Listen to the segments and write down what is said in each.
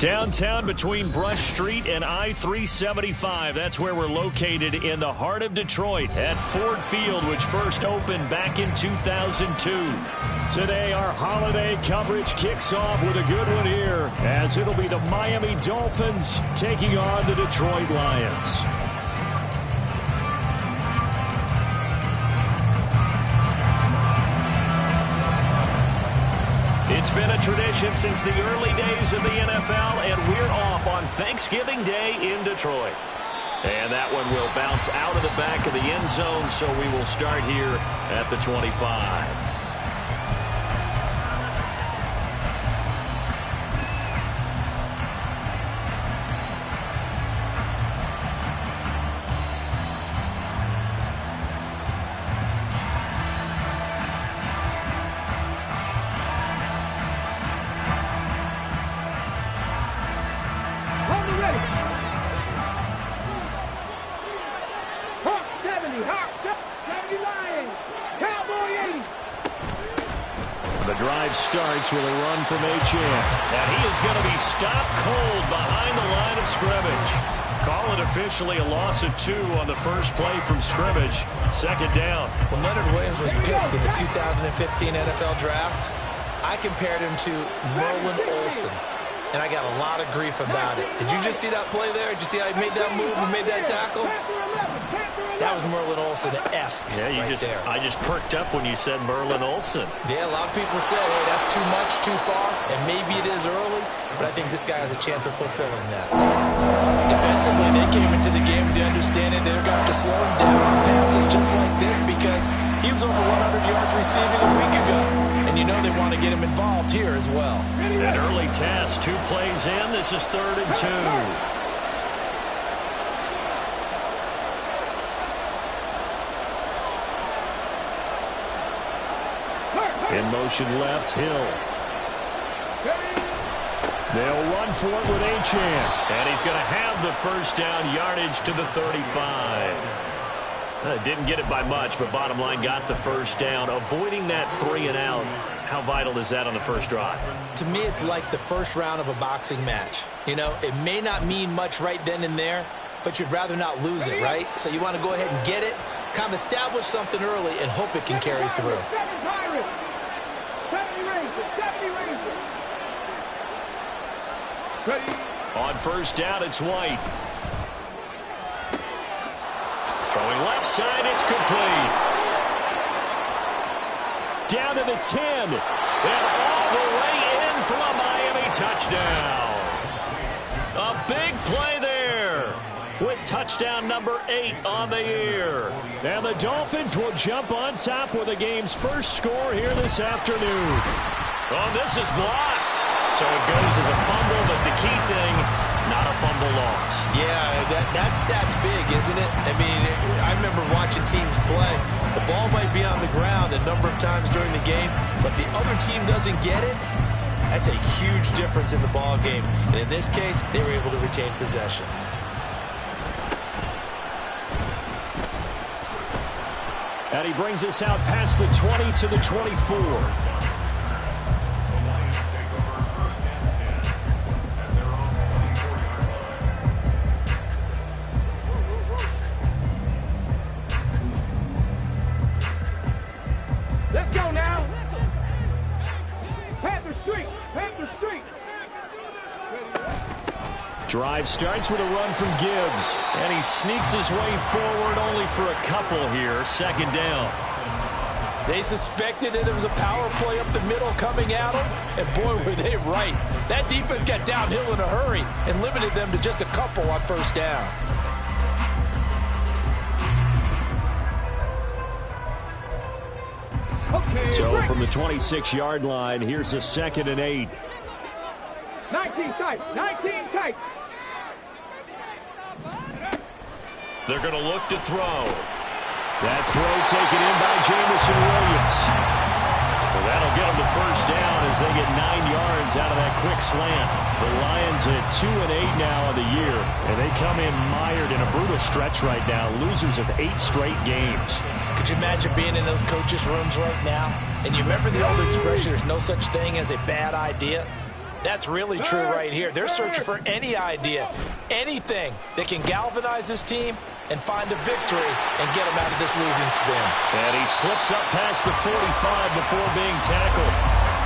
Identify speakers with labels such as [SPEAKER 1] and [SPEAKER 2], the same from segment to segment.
[SPEAKER 1] Downtown between Brush Street and I-375. That's where we're located in the heart of Detroit at Ford Field, which first opened back in 2002.
[SPEAKER 2] Today, our holiday coverage kicks off with a good one here, as it'll be the Miami Dolphins taking on the Detroit Lions.
[SPEAKER 1] It's been a tradition since the early days of the NFL, and we're off on Thanksgiving Day in Detroit. And that one will bounce out of the back of the end zone, so we will start here at the 25.
[SPEAKER 2] The drive starts with a run from Achane.
[SPEAKER 1] And he is going to be stopped cold behind the line of scrimmage. Call it officially a loss of 2 on the first play from scrimmage. Second down.
[SPEAKER 3] When Leonard Williams was picked in the 2015 NFL Draft, I compared him to Merlin Olsen, and I got a lot of grief about it. Did you just see that play there? Did you see how he made that move and made that tackle? That was Merlin Olsen-esque.
[SPEAKER 1] Yeah, I just perked up when you said Merlin Olsen.
[SPEAKER 3] Yeah, a lot of people say, hey, that's too much, too far, and maybe it is early, but I think this guy has a chance of fulfilling that.
[SPEAKER 4] Defensively, they came into the game with the understanding they're going to have to slow him down on passes just like this because he was over 100 yards receiving a week ago, and you know they want to get him involved here as well.
[SPEAKER 1] An early test, 2 plays in. This is 3rd and 2.
[SPEAKER 2] In motion left, Hill. They'll run for it with Achane.
[SPEAKER 1] And he's going to have the first down yardage to the 35. Didn't get it by much, but bottom line got the first down. Avoiding that 3 and out. How vital is that on the first drive?
[SPEAKER 3] To me, it's like the first round of a boxing match. You know, it may not mean much right then and there, but you'd rather not lose it, right? So you want to go ahead and get it, kind of establish something early, and hope it can carry through.
[SPEAKER 1] On first down, it's White. Throwing left side, it's complete.
[SPEAKER 2] Down to the 10.
[SPEAKER 1] And all the way in for a Miami touchdown. A big play there with touchdown number 8 on the year.
[SPEAKER 2] And the Dolphins will jump on top with the game's first score here this afternoon.
[SPEAKER 1] Oh, this is blocked. So it goes as a fumble, but the key thing, not a fumble loss.
[SPEAKER 3] Yeah, that stat's big, isn't it? I mean, I remember watching teams play. The ball might be on the ground a number of times during the game, but the other team doesn't get it. That's a huge difference in the ball game. And in this case, they were able to retain possession.
[SPEAKER 2] And he brings us out past the 20 to the 24.
[SPEAKER 5] Let's go now. Panther Street. Panther Street.
[SPEAKER 2] Drive starts with a run from Gibbs.
[SPEAKER 1] And he sneaks his way forward only for a couple here. Second down.
[SPEAKER 4] They suspected that it was a power play up the middle coming at them, and boy, were they right. That defense got downhill in a hurry and limited them to just a couple on first down.
[SPEAKER 2] So from the 26-yard line, here's a 2nd and 8.
[SPEAKER 5] 19 tight. 19 tight.
[SPEAKER 1] They're going to look to throw.
[SPEAKER 2] That throw taken in by Jameson Williams.
[SPEAKER 1] Well, that'll get them the first down as they get 9 yards out of that quick slant.
[SPEAKER 2] The Lions at 2-8 now of the year, and they come in mired in a brutal stretch right now, losers of 8 straight games.
[SPEAKER 4] Could you imagine being in those coaches' rooms right now? And you remember the old expression, there's no such thing as a bad idea? That's really true right here. They're searching for any idea, anything that can galvanize this team and find a victory and get them out of this losing spin.
[SPEAKER 2] And he slips up past the 45 before being tackled.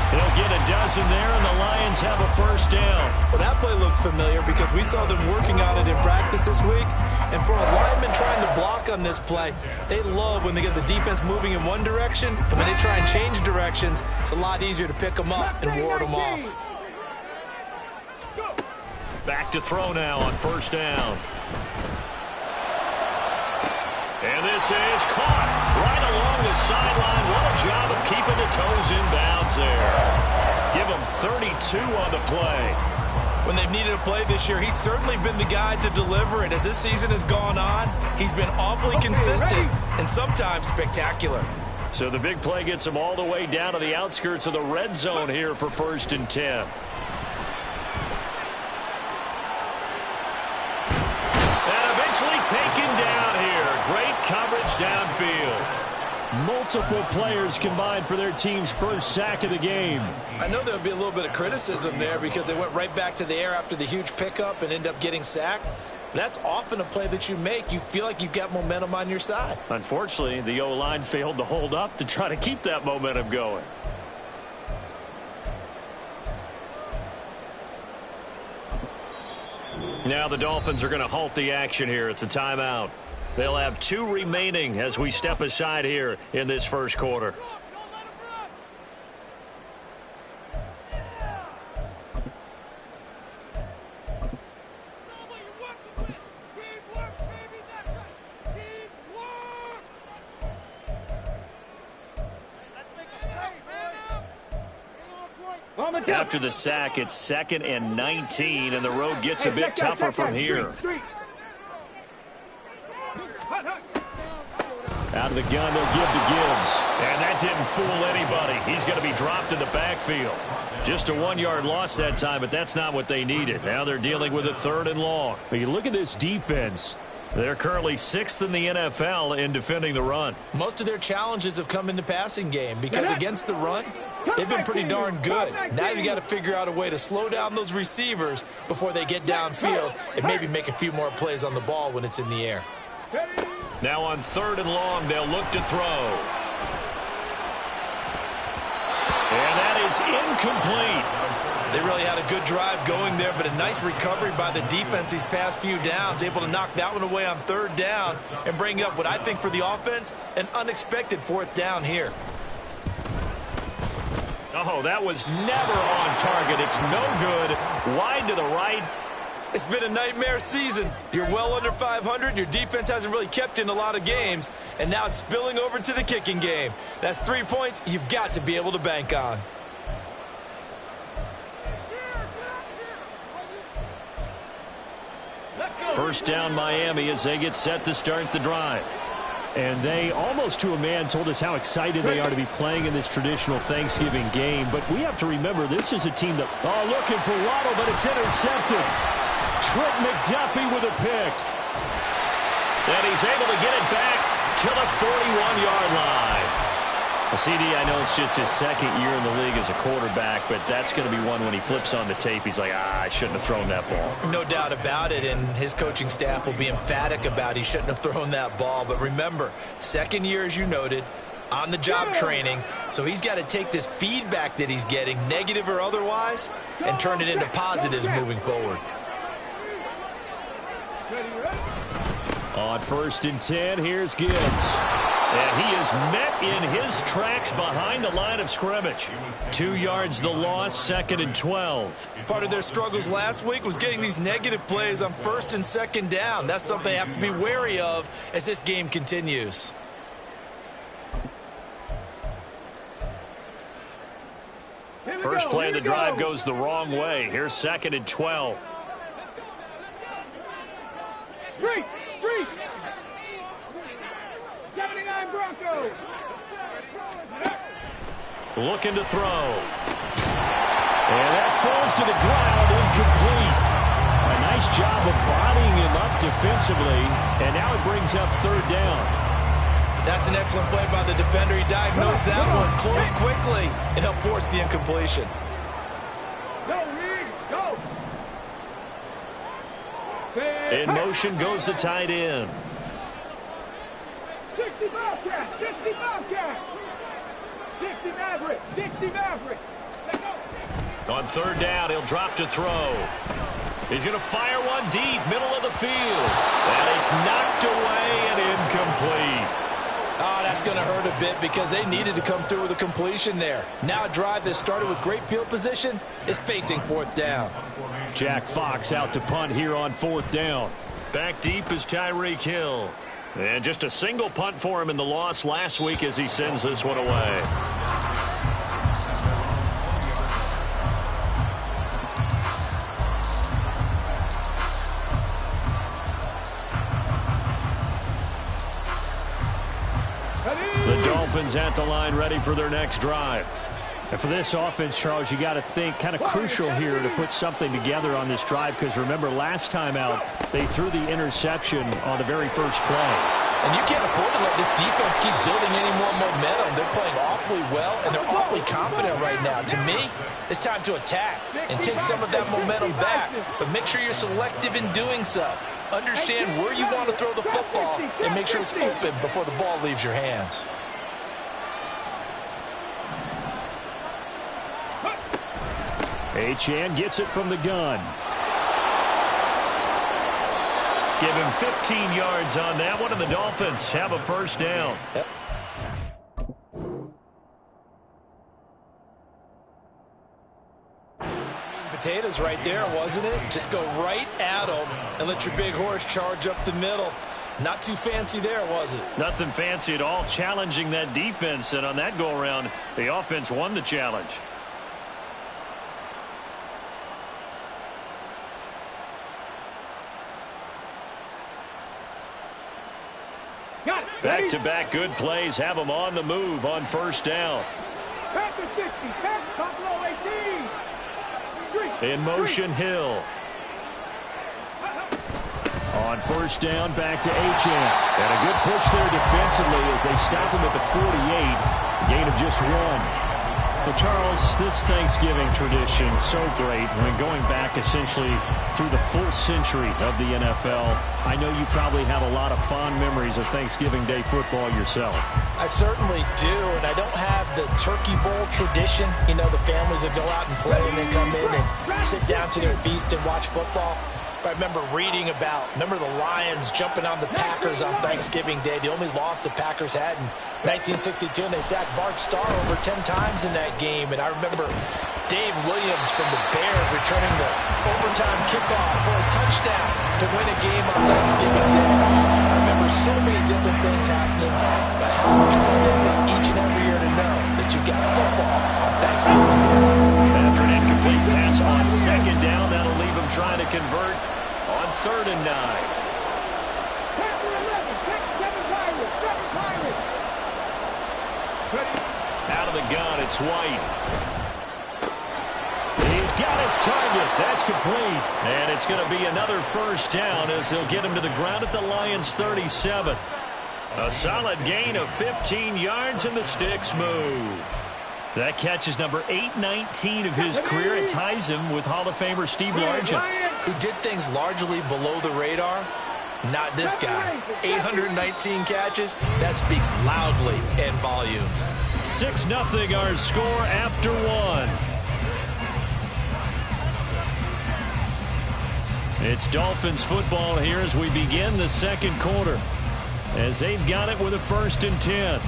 [SPEAKER 2] He'll get a dozen there, and the Lions have a first down.
[SPEAKER 3] Well, that play looks familiar because we saw them working on it in practice this week. And for a lineman trying to block on this play, they love when they get the defense moving in one direction. And when they try and change directions, it's a lot easier to pick them up and ward them off.
[SPEAKER 2] Back to throw now on first down. And this is caught right along the sideline. What a job of keeping the toes in bounds there. Give him 32 on the play.
[SPEAKER 3] When they've needed a play this year, he's certainly been the guy to deliver it. As this season has gone on, he's been awfully consistent and sometimes spectacular.
[SPEAKER 2] So the big play gets him all the way down to the outskirts of the red zone here for 1st and 10. Taken down here. Great coverage downfield. Multiple players combined for their team's first sack of the game.
[SPEAKER 3] I know there'll be a little bit of criticism there because they went right back to the air after the huge pickup and end up getting sacked. That's often a play that you make. You feel like you've got momentum on your side.
[SPEAKER 2] Unfortunately, the O-line failed to hold up to try to keep that momentum going. Now the Dolphins are going to halt the action here. It's a timeout. They'll have 2 remaining as we step aside here in this first quarter. After the sack, it's 2nd and 19, and the road gets a bit tougher from here. Out of the gun, they'll give to Gibbs. And that didn't fool anybody. He's going to be dropped in the backfield. Just a 1-yard loss that time, but that's not what they needed. Now they're dealing with a 3rd and long. But you look at this defense. They're currently 6th in the NFL in defending the run.
[SPEAKER 3] Most of their challenges have come in the passing game because against the run, they've been pretty darn good. Now you got to figure out a way to slow down those receivers before they get downfield and maybe make a few more plays on the ball when it's in the air.
[SPEAKER 2] Now on 3rd and long, they'll look to throw. And that is incomplete.
[SPEAKER 3] They really had a good drive going there, but a nice recovery by the defense these past few downs, able to knock that one away on 3rd down and bring up what I think for the offense, an unexpected 4th down here.
[SPEAKER 2] Oh, that was never on target. It's no good. Wide to the right.
[SPEAKER 3] It's been a nightmare season. You're well under 500. Your defense hasn't really kept in a lot of games, and now it's spilling over to the kicking game. That's 3 points you've got to be able to bank on.
[SPEAKER 2] First down Miami as they get set to start the drive. And they, almost to a man, told us how excited they are to be playing in this traditional Thanksgiving game. But we have to remember, this is a team that, looking for Waddle, but it's intercepted. Trent McDuffie with a pick. And he's able to get it back to the 41-yard line. CD, I know it's just his 2nd year in the league as a quarterback, but that's going to be one when he flips on the tape. He's like, I shouldn't have thrown that ball.
[SPEAKER 3] No doubt about it, and his coaching staff will be emphatic about he shouldn't have thrown that ball. But remember, 2nd year, as you noted, on-the-job training, so he's got to take this feedback that he's getting, negative or otherwise, and turn it into positives moving forward.
[SPEAKER 2] On 1st and 10, here's Gibbs. And he is met in his tracks behind the line of scrimmage. 2 yards the loss, 2nd and 12.
[SPEAKER 3] Part of their struggles last week was getting these negative plays on 1st and 2nd down. That's something they have to be wary of as this game continues.
[SPEAKER 2] First play of the drive goes the wrong way. Here's 2nd and 12.
[SPEAKER 5] Street! 79 Broncos!
[SPEAKER 2] Looking to throw. And that falls to the ground, incomplete. A nice job of bodying him up defensively, and now it brings up 3rd down.
[SPEAKER 3] That's an excellent play by the defender. He diagnosed that one, closed quickly, and helped force the incompletion.
[SPEAKER 5] No, Go.
[SPEAKER 1] In motion goes the tight end.
[SPEAKER 5] 60 Bobcat. 60 Bobcat. 60 Maverick. 60 Maverick. Let's go.
[SPEAKER 1] On third down, he'll drop to throw. He's going to fire one deep, middle of the field. And it's knocked away and incomplete.
[SPEAKER 4] Oh, that's going to hurt a bit because they needed to come through with a completion there. Now a drive that started with great field position is facing fourth down.
[SPEAKER 2] Jack Fox out to punt here on fourth down.
[SPEAKER 1] Back deep is Tyreek Hill. And just a single punt for him in the loss last week as he sends this one away. The Dolphins at the line ready for their next drive.
[SPEAKER 2] And for this offense, Charles, you got to think kind of crucial here to put something together on this drive because remember last time out they threw the interception on the very first play.
[SPEAKER 4] And you can't afford to let this defense keep building any more momentum. They're playing awfully well and they're awfully confident right now. To me, it's time to attack and take some of that momentum back, but make sure you're selective in doing so. Understand where you want to throw the football and make sure it's open before the ball leaves your hands.
[SPEAKER 2] Achane gets it from the gun.
[SPEAKER 1] Give him 15 yards on that one, and the Dolphins have a first down.
[SPEAKER 4] Yep. Potatoes right there, wasn't it? Just go right at them and let your big horse charge up the middle. Not too fancy there, was it?
[SPEAKER 1] Nothing fancy at all, challenging that defense, and on that go-around, the offense won the challenge. Back-to-back good plays have them on the move on first down.
[SPEAKER 5] Panther 60. Panther top row 18. Street.
[SPEAKER 1] In motion, Hill.
[SPEAKER 2] On first down, back to Achane. And a good push there defensively as they stop him at the 48. Gain of just one. Well, Charles, this Thanksgiving tradition, so great. I mean, going back essentially through the full century of the NFL, I know you probably have a lot of fond memories of Thanksgiving Day football yourself.
[SPEAKER 4] I certainly do, and I don't have the Turkey Bowl tradition. You know, the families that go out and play and then come in and sit down to their feast and watch football. I remember reading about, the Lions jumping on the Packers on Thanksgiving Day. The only loss the Packers had in 1962, and they sacked Bart Starr over 10 times in that game. And I remember Dave Williams from the Bears returning the overtime kickoff for a touchdown to win a game on Thanksgiving Day. I remember so many different things happening, but how much fun is it each and every year to know that you got football on Thanksgiving Day?
[SPEAKER 1] After an incomplete pass on second down, that'll leave him trying to convert on 3rd and 9.
[SPEAKER 5] Panther 11. 7 Pirates. 7 Pirates.
[SPEAKER 1] Out of the gun, it's White. He's got his target. That's complete. And it's going to be another first down as they'll get him to the ground at the Lions' 37. A solid gain of 15 yards, and the sticks move. That catch is number 819 of his career. It ties him with Hall of Famer Steve Largent,
[SPEAKER 3] who did things largely below the radar. Not this guy. 819 catches. That speaks loudly in volumes.
[SPEAKER 1] 6-0 our score after one. It's Dolphins football here as we begin the second quarter, as they've got it with a 1st and 10.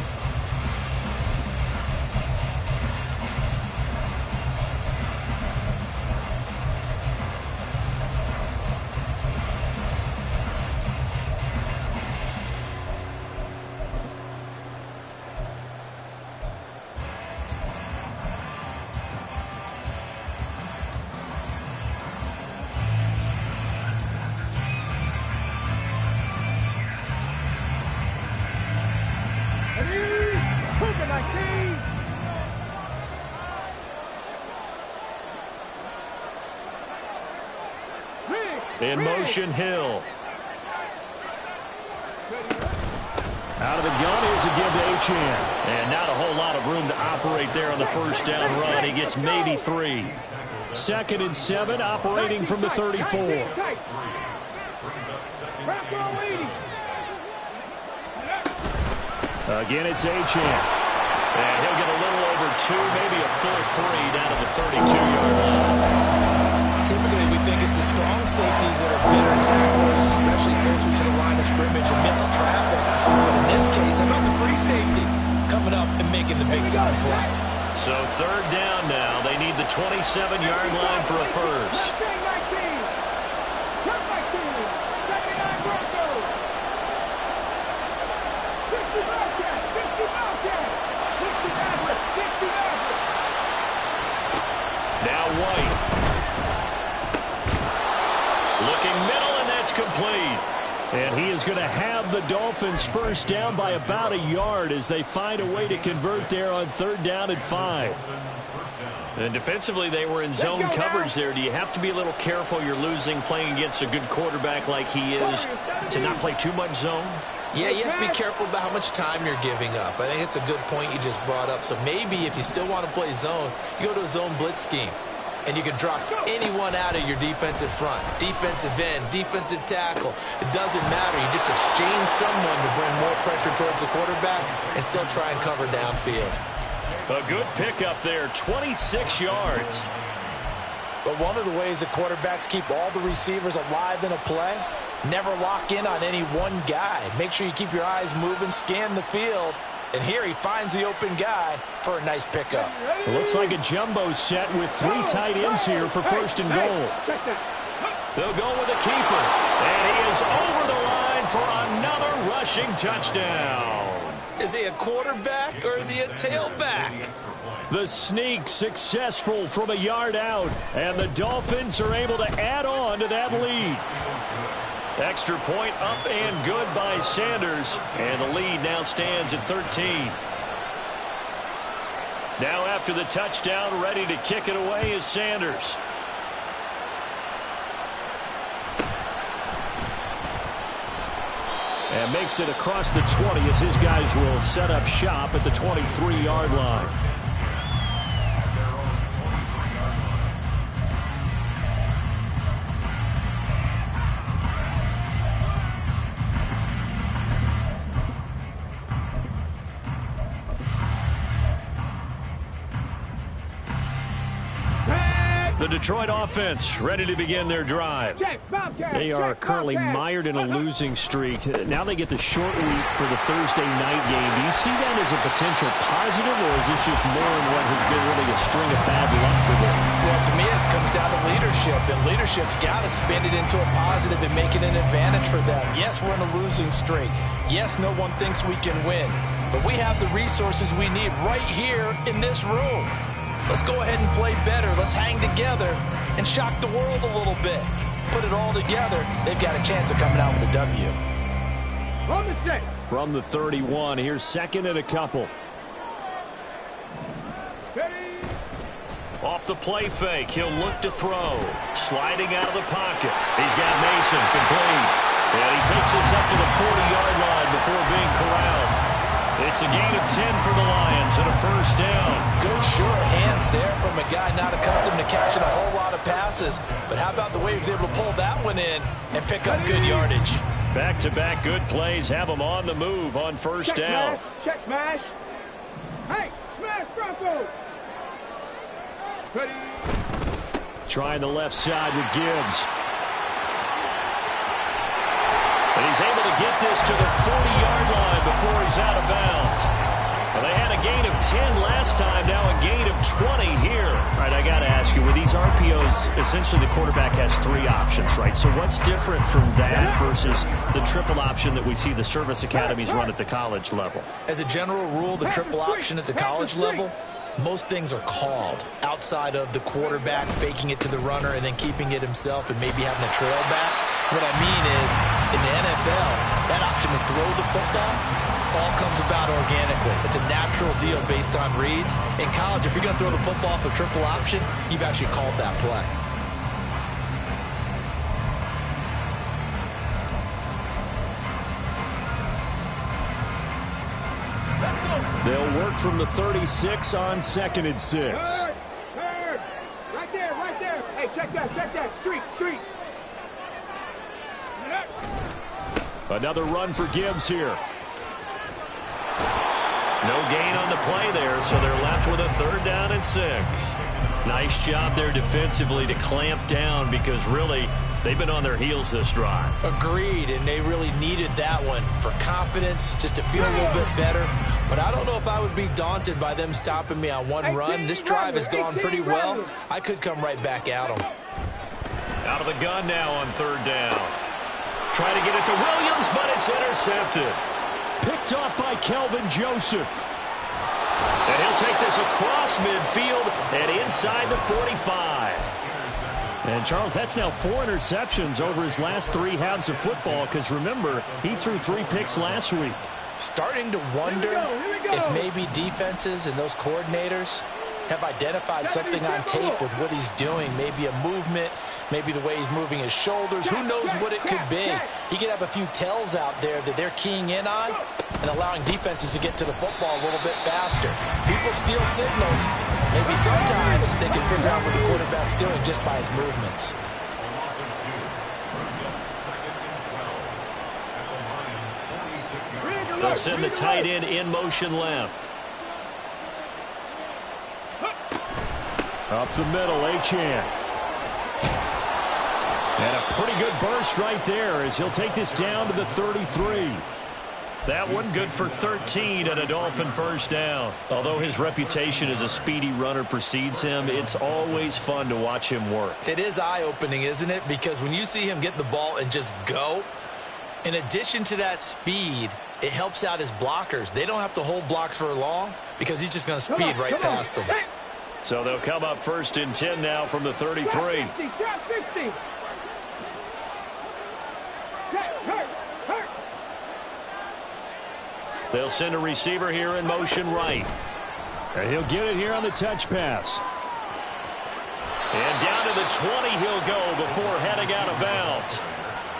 [SPEAKER 1] In motion, Hill. Out of the gun, here's a give to Achane. And not a whole lot of room to operate there on the first down run. He gets maybe 3.
[SPEAKER 2] 2nd and 7, operating from the 34. Again, it's Achane.
[SPEAKER 1] And he'll get a little over 2, maybe a full 3 down to the 32-yard line.
[SPEAKER 3] Typically, we think it's the strong safeties that are better tacklers, especially closer to the line of scrimmage amidst traffic. But in this case, how about the free safety coming up and making the big-time play?
[SPEAKER 1] So 3rd down now. They need the 27-yard line for a first. Now White. Looking middle, and that's complete.
[SPEAKER 2] And he is going to have the Dolphins first down by about a yard as they find a way to convert there on 3rd down and 5.
[SPEAKER 1] And defensively, they were in zone coverage there. Do you have to be a little careful? You're losing playing against a good quarterback like he is to not play too much zone?
[SPEAKER 3] Yeah, you have to be careful about how much time you're giving up. I think it's a good point you just brought up. So maybe if you still want to play zone, you go to a zone blitz scheme. And you can drop anyone out of your defensive front. Defensive end, defensive tackle. It doesn't matter. You just exchange someone to bring more pressure towards the quarterback and still try and cover downfield.
[SPEAKER 1] A good pickup there, 26 yards.
[SPEAKER 4] But one of the ways that quarterbacks keep all the receivers alive in a play, never lock in on any one guy. Make sure you keep your eyes moving, scan the field. And here he finds the open guy for a nice pickup.
[SPEAKER 2] It looks like a jumbo set with 3 tight ends here for 1st and goal.
[SPEAKER 1] They'll go with the keeper. And he is over the line for another rushing touchdown.
[SPEAKER 3] Is he a quarterback or is he a tailback?
[SPEAKER 2] The sneak successful from a yard out. And the Dolphins are able to add on to that lead.
[SPEAKER 1] Extra point up and good by Sanders. And the lead now stands at 13. Now after the touchdown, ready to kick it away is Sanders.
[SPEAKER 2] And makes it across the 20 as his guys will set up shop at the 23-yard line. The Detroit offense ready to begin their drive. They are currently mired in a losing streak. Now they get the short week for the Thursday night game. Do you see that as a potential positive, or is this just more in what has been really a string of bad luck for them?
[SPEAKER 4] Well, to me, it comes down to leadership, and leadership's got to spin it into a positive and make it an advantage for them. Yes, we're in a losing streak. Yes, no one thinks we can win, but we have the resources we need right here in this room. Let's go ahead and play better. Let's hang together and shock the world a little bit. Put it all together. They've got a chance of coming out with a W.
[SPEAKER 2] From the 31, here's 2nd and a couple.
[SPEAKER 1] Off the play fake, he'll look to throw. Sliding out of the pocket. He's got Mason complete. And he takes this up to the 40-yard line before being corralled. It's a gain of 10 for the Lions and a first down.
[SPEAKER 4] Good sure hands there from a guy not accustomed to catching a whole lot of passes. But how about the way he was able to pull that one in and pick up good yardage?
[SPEAKER 1] Back-to-back good plays have him on the move on first down.
[SPEAKER 5] Check smash. Hey, smash Bronco.
[SPEAKER 2] Trying the left side with Gibbs.
[SPEAKER 1] And he's able to get this to the 40-yard line before he's out of bounds. Well, they had a gain of 10 last time, now a gain of 20 here.
[SPEAKER 2] All right, I got to ask you, with these RPOs, essentially the quarterback has 3 options, right? So what's different from that versus the triple option that we see the service academies run at the college level?
[SPEAKER 3] As a general rule, the triple option at the college level, most things are called outside of the quarterback faking it to the runner and then keeping it himself and maybe having a trail back. What I mean is, in the NFL, that option to throw the football all comes about organically. It's a natural deal based on reads. In college, if you're going to throw the football off a triple option, you've actually called that play.
[SPEAKER 2] They'll work from the 36 on 2nd and 6.
[SPEAKER 5] Right there, right there. Hey, check that. Street.
[SPEAKER 2] Another run for Gibbs here.
[SPEAKER 1] No gain on the play there, so they're left with a 3rd down and 6. Nice job there defensively to clamp down because really they've been on their heels this drive.
[SPEAKER 3] Agreed, and they really needed that one for confidence, just to feel a little bit better. But I don't know if I would be daunted by them stopping me on one run. This drive has gone pretty well. I could come right back at them.
[SPEAKER 1] Out of the gun now on 3rd down. Try to get it to Williams, but it's intercepted.
[SPEAKER 2] Picked off by Kelvin Joseph.
[SPEAKER 1] And he'll take this across midfield and inside the 45.
[SPEAKER 2] And, Charles, that's now 4 interceptions over his last 3 halves of football because, remember, he threw 3 picks last week.
[SPEAKER 4] Starting to wonder if maybe defenses and those coordinators have identified something on tape with what he's doing, maybe a movement, maybe the way he's moving his shoulders. Who knows what it could be? He could have a few tells out there that they're keying in on and allowing defenses to get to the football a little bit faster. People steal signals. Maybe sometimes they can figure out what the quarterback's doing just by his movements.
[SPEAKER 1] They'll send the tight end in motion left.
[SPEAKER 2] Up the middle, Achane. And a pretty good burst right there as he'll take this down to the 33.
[SPEAKER 1] That one good for 13 and a Dolphin 1st down. Although his reputation as a speedy runner precedes him, it's always fun to watch him work.
[SPEAKER 3] It is eye-opening, isn't it? Because when you see him get the ball and just go, in addition to that speed, it helps out his blockers. They don't have to hold blocks for long because he's just going to speed right past them.
[SPEAKER 1] So they'll come up 1st and 10 now from the 33. They'll send a receiver here in motion right.
[SPEAKER 2] And he'll get it here on the touch pass.
[SPEAKER 1] And down to the 20 he'll go before heading out of bounds.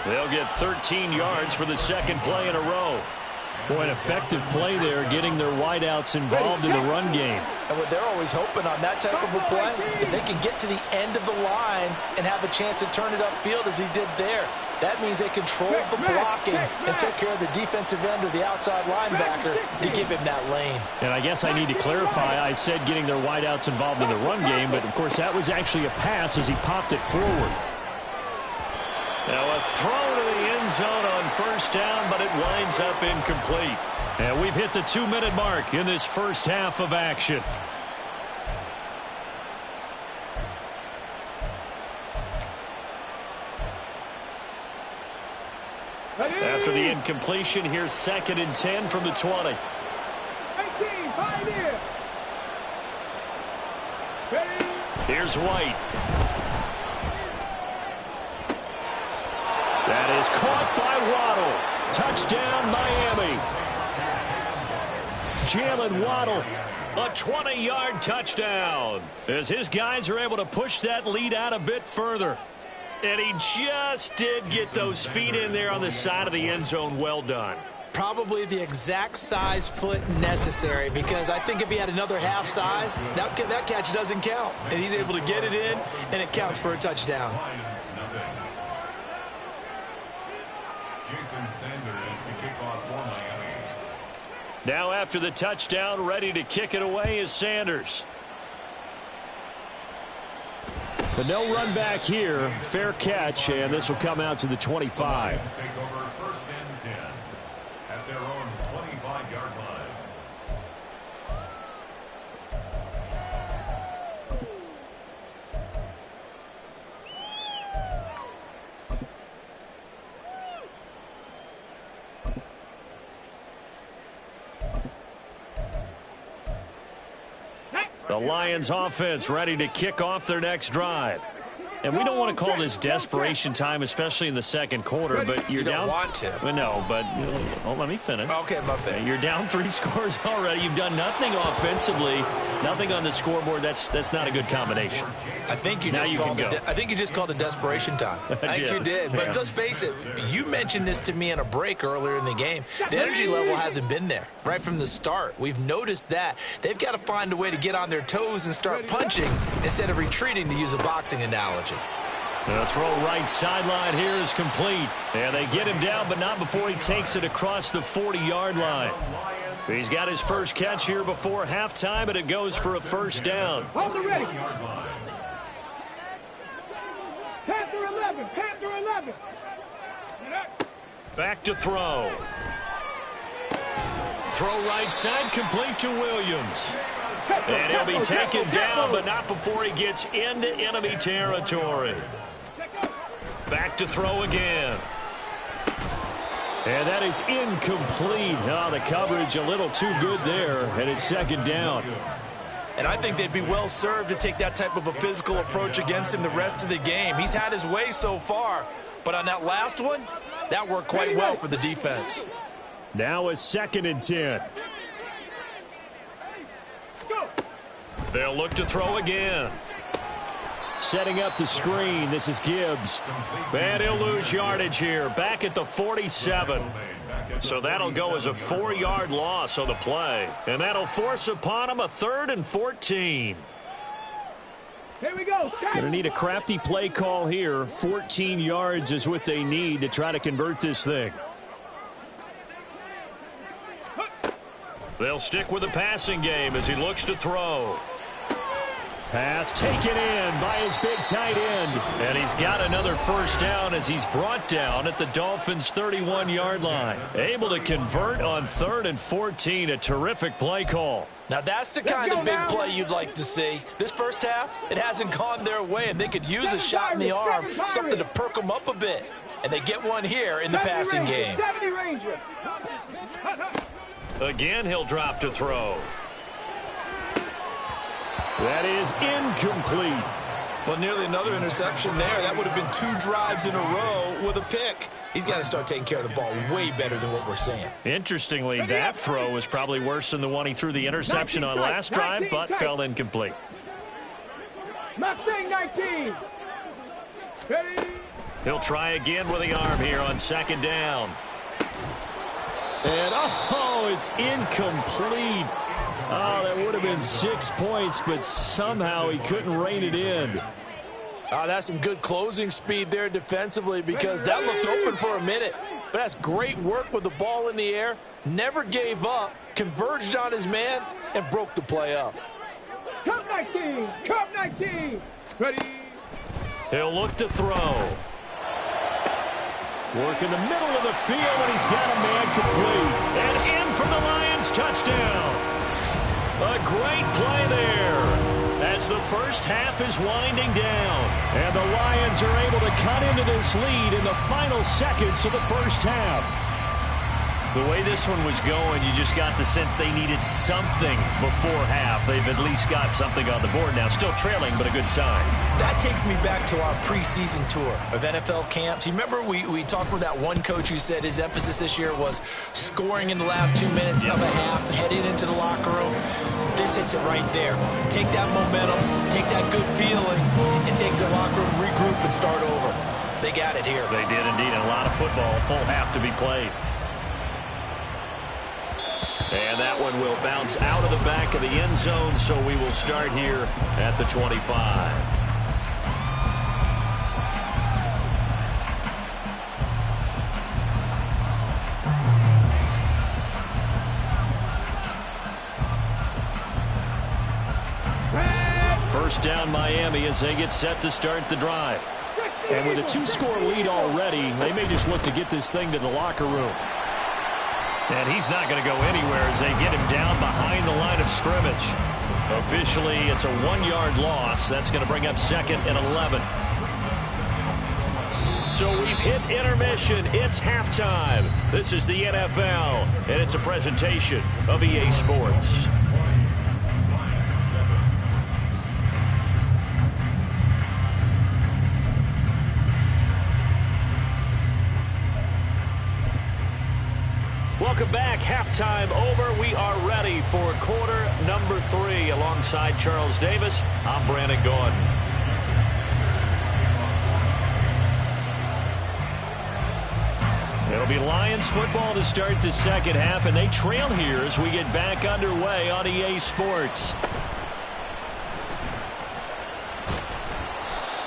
[SPEAKER 1] They'll get 13 yards for the 2nd play in a row.
[SPEAKER 2] Boy, an effective play there, getting their wideouts involved in the run game.
[SPEAKER 4] And what they're always hoping on that type of a play, if they can get to the end of the line and have a chance to turn it upfield as he did there. That means they controlled the blocking and took care of the defensive end or the outside linebacker to give him that lane.
[SPEAKER 2] And I guess I need to clarify, I said getting their wideouts involved in the run game, but of course that was actually a pass as he popped it forward.
[SPEAKER 1] Now a throw to the end zone on 1st down, but it winds up incomplete.
[SPEAKER 2] And we've hit the 2-minute mark in this 1st half of action.
[SPEAKER 1] After the incompletion, here's 2nd and 10 from the 20.
[SPEAKER 5] 18, pioneer.
[SPEAKER 1] Here's White. That is caught by Waddle. Touchdown, Miami. Jalen Waddle, a 20-yard touchdown, as his guys are able to push that lead out a bit further. And he just did get those feet in there on the side of the end zone. Well done.
[SPEAKER 3] Probably the exact size foot necessary, because I think if he had another half size, that catch doesn't count. And he's able to get it in, and it counts for a touchdown.
[SPEAKER 6] Jason Sanders to kick off for Miami.
[SPEAKER 1] Now after the touchdown, ready to kick it away is Sanders.
[SPEAKER 2] But no run back here. Fair catch, and this will come out to the 25.
[SPEAKER 6] Take over 1st and 10 at their own 25-yard line.
[SPEAKER 1] The Lions offense ready to kick off their next drive.
[SPEAKER 2] And we don't want to call this desperation time, especially in the second quarter, but you're down.
[SPEAKER 3] You don't want to.
[SPEAKER 2] No, but let me finish.
[SPEAKER 3] Okay, my bad.
[SPEAKER 2] You're down 3 scores already. You've done nothing offensively, nothing on the scoreboard. That's not a good combination.
[SPEAKER 3] I think you
[SPEAKER 2] Now
[SPEAKER 3] just
[SPEAKER 2] you
[SPEAKER 3] called
[SPEAKER 2] can
[SPEAKER 3] it.
[SPEAKER 2] go.
[SPEAKER 3] I think you just called it desperation time. I think you did. But
[SPEAKER 2] Yeah.
[SPEAKER 3] let's face it. You mentioned this to me in a break earlier in the game. The energy level hasn't been there right from the start. We've noticed that. They've got to find a way to get on their toes and start punching instead of retreating, to use a boxing analogy.
[SPEAKER 2] The throw right sideline here is complete. And they get him down, but not before he takes it across the 40-yard line. He's got his first catch here before halftime, and it goes for a first down.
[SPEAKER 5] Hold it ready. Panther 11. Panther 11.
[SPEAKER 2] Back to throw. Throw right side, complete to Williams. And he'll be taken down, but not before he gets into enemy territory. Back to throw again. And that is incomplete. Oh, the coverage a little too good there, and it's second down.
[SPEAKER 3] And I think they'd be well served to take that type of a physical approach against him the rest of the game. He's had his way so far, but on that last one, that worked quite well for the defense.
[SPEAKER 2] Now a 2nd and 10. They'll look to throw again. Setting up the screen. This is Gibbs. And he'll lose yardage here. Back at the 47. So that'll go as a 4-yard loss on the play. And that'll force upon him a 3rd and 14.
[SPEAKER 5] Here we go.
[SPEAKER 2] Going to need a crafty play call here. 14 yards is what they need to try to convert this thing. They'll stick with the passing game as he looks to throw. Pass taken in by his big tight end. And he's got another first down as he's brought down at the Dolphins' 31-yard line. Able to convert on 3rd and 14. A terrific play call.
[SPEAKER 3] Now, that's the kind of big play you'd like to see. This first half, it hasn't gone their way, and they could use a shot in the arm, something to perk them up a bit. And they get one here in the passing game.
[SPEAKER 5] 70 Ranger.
[SPEAKER 2] Again, he'll drop to throw. That is incomplete.
[SPEAKER 3] Well, nearly another interception there. That would have been 2 drives in a row with a pick. He's got to start taking care of the ball way better than what we're seeing.
[SPEAKER 2] Interestingly, that throw was probably worse than the one he threw the interception on last drive, but fell incomplete.
[SPEAKER 5] Mustang 19. Ready.
[SPEAKER 2] He'll try again with the arm here on 2nd down. And, oh, it's incomplete. Oh, that would have been 6 points, but somehow he couldn't rein it in.
[SPEAKER 4] Oh, that's some good closing speed there defensively, because that looked open for a minute. But that's great work with the ball in the air. Never gave up, converged on his man, and broke the play up.
[SPEAKER 5] Cup 19. Cup 19. Ready.
[SPEAKER 2] He'll look to throw. Work in the middle of the field, and he's got a man complete. And in for the Lions touchdown. A great play there as the first half is winding down. And the Lions are able to cut into this lead in the final seconds of the first half. The way this one was going, you just got the sense they needed something before half. They've at least got something on the board now. Still trailing, but a good sign.
[SPEAKER 3] That takes me back to our preseason tour of NFL camps. You remember we talked with that one coach who said his emphasis this year was scoring in the last 2 minutes of a half, heading into the locker room. This hits it right there. Take that momentum, take that good feeling, and take the locker room, regroup, and start over. They got it here.
[SPEAKER 2] They did indeed. A lot of football, full half to be played. And that one will bounce out of the back of the end zone, so we will start here at the 25. First down Miami as they get set to start the drive. And with a 2-score lead already, they may just look to get this thing to the locker room. And he's not going to go anywhere as they get him down behind the line of scrimmage. Officially, it's a 1-yard loss. That's going to bring up 2nd and 11. So we've hit intermission. It's halftime. This is the NFL, and it's a presentation of EA Sports.
[SPEAKER 1] halftime over. We are ready for quarter number 3. Alongside Charles Davis, I'm Brandon Gaudin. It'll be Lions football to start the second half, and they trail here as we get back underway on EA Sports.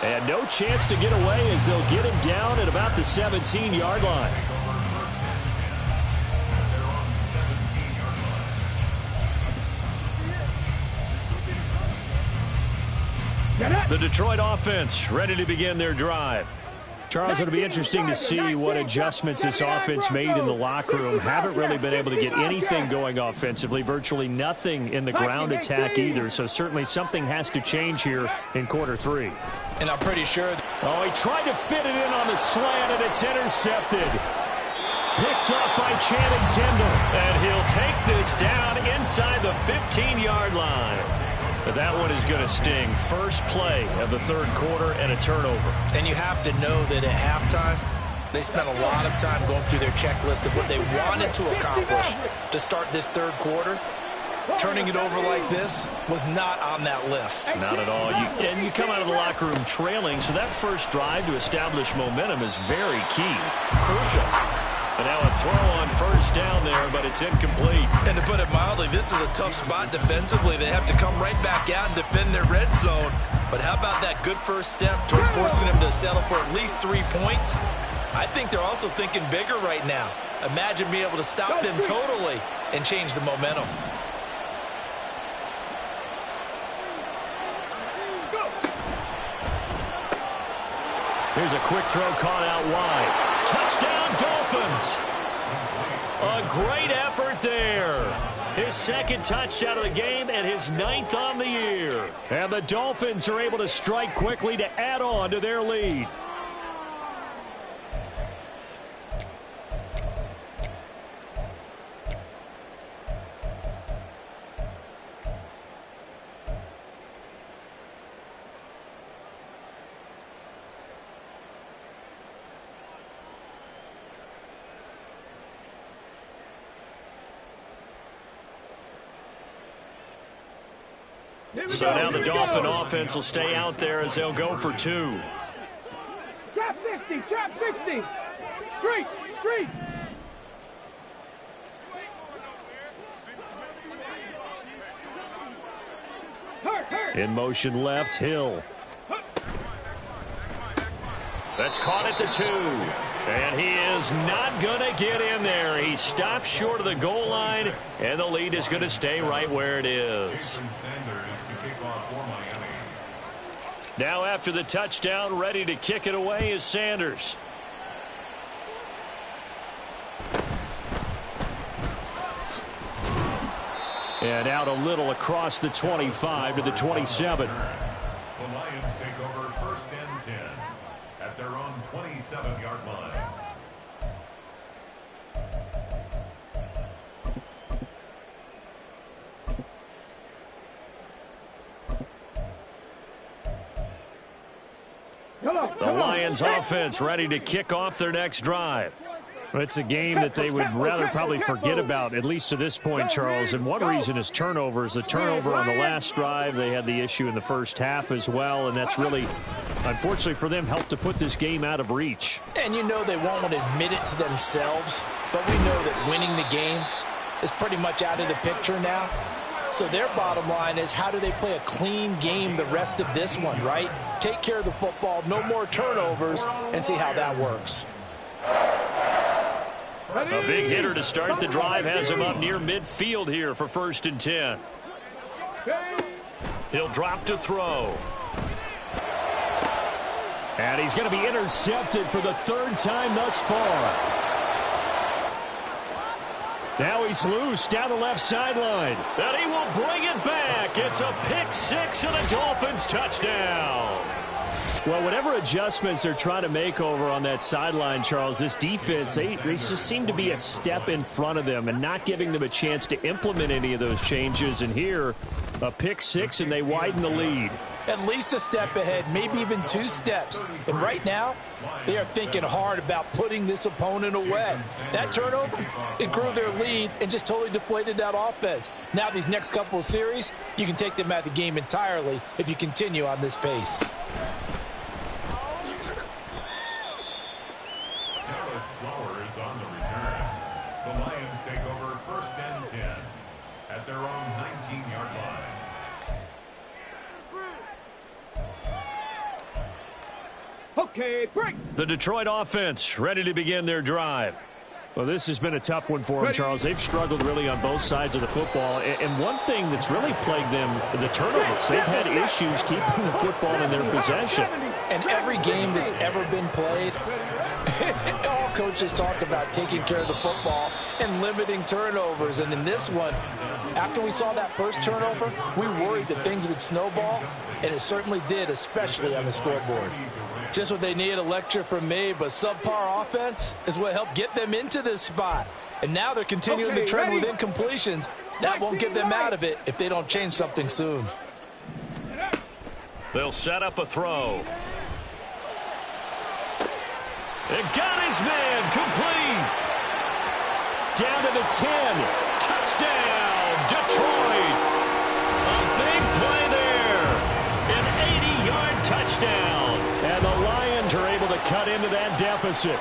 [SPEAKER 1] And no chance to get away as they'll get him down at about the 17-yard line. The Detroit offense ready to begin their drive. Charles, it'll be interesting to see what adjustments this offense made in the locker room. Haven't really been able to get anything going offensively, virtually nothing in the ground attack either. So certainly something has to change here in quarter 3.
[SPEAKER 4] And I'm pretty sure.
[SPEAKER 2] Oh, he tried to fit it in on the slant, and it's intercepted. Picked up by Channing Tindall.
[SPEAKER 1] And he'll take this down inside the 15-yard line. But that one is going to sting. First play of the third quarter and a turnover.
[SPEAKER 3] And you have to know that at halftime, they spent a lot of time going through their checklist of what they wanted to accomplish to start this third quarter. Turning it over like this was not on that list.
[SPEAKER 1] Not at all. And you come out of the locker room trailing, so that first drive to establish momentum is very key.
[SPEAKER 3] Crucial.
[SPEAKER 1] And now a throw on first down there, but it's incomplete.
[SPEAKER 3] And to put it mildly, this is a tough spot defensively. They have to come right back out and defend their red zone. But how about that good first step towards forcing them to settle for at least 3 points? I think they're also thinking bigger right now. Imagine being able to stop them totally and change the momentum.
[SPEAKER 1] Here's a quick throw caught out wide. Touchdown, Dolphins. A great effort there. His second touchdown of the game and his 9th on the year. And the Dolphins are able to strike quickly to add on to their lead. So now the Dolphin offense will stay out there as they'll go for 2.
[SPEAKER 5] Trap 60, trap 60. Street, street.
[SPEAKER 2] In motion left, Hill.
[SPEAKER 1] That's caught at the 2. And he is not going to get in there. He stops short of the goal line, and the lead is going to stay right where it is. Now after the touchdown, ready to kick it away is Sanders.
[SPEAKER 2] And out a little across the 25 to the 27.
[SPEAKER 6] The Lions take over 1st and 10 at their own 27-yard line.
[SPEAKER 2] The Lions offense ready to kick off their next drive. It's a game that they would rather probably forget about, at least to this point, Charles. And one reason is turnovers. The turnover on the last drive, they had the issue in the first half as well, and that's really, unfortunately for them, helped to put this game out of reach.
[SPEAKER 3] And you know they won't want to admit it to themselves, but we know that winning the game is pretty much out of the picture now. So their bottom line is, how do they play a clean game the rest of this one, right? Take care of the football, no more turnovers, and see how that works.
[SPEAKER 1] A big hitter to start the drive has him up near midfield here for 1st and 10. He'll drop to throw.
[SPEAKER 2] And he's going to be intercepted for the 3rd time thus far. Now he's loose down the left sideline.
[SPEAKER 1] And he will bring it back. It's a pick 6 and a Dolphins touchdown.
[SPEAKER 2] Well, whatever adjustments they're trying to make over on that sideline, Charles, this defense, they just seem to be a step in front of them and not giving them a chance to implement any of those changes. And here, A pick six, and they widen the lead.
[SPEAKER 4] At least a step ahead, maybe even 2 steps. And right now, they are thinking hard about putting this opponent away. That turnover, it grew their lead and just totally deflated that offense. Now these next couple of series, you can take them out of the game entirely if you continue on this pace.
[SPEAKER 6] Dallas Flowers on the return. The Lions take over 1st and 10 at their own 19-yard line.
[SPEAKER 5] Okay, break.
[SPEAKER 2] The Detroit offense ready to begin their drive. Well, this has been a tough one for them, Charles. They've struggled really on both sides of the football. And one thing that's really plagued them, the turnovers. They've had issues keeping the football in their possession.
[SPEAKER 4] And every game that's ever been played, all coaches talk about taking care of the football and limiting turnovers. And in this one, after we saw that first turnover, we worried that things would snowball, and it certainly did, especially on the scoreboard. Just what they need, a lecture from me, but subpar offense is what helped get them into this spot. And now they're continuing the trend with incompletions. That won't get them out of it if they don't change something soon.
[SPEAKER 1] They'll set up a throw. It got his man complete.
[SPEAKER 2] Down to the 10.
[SPEAKER 1] Touchdown, Detroit. A big play there. An 80-yard touchdown.
[SPEAKER 2] And the Lions are able to cut into that deficit.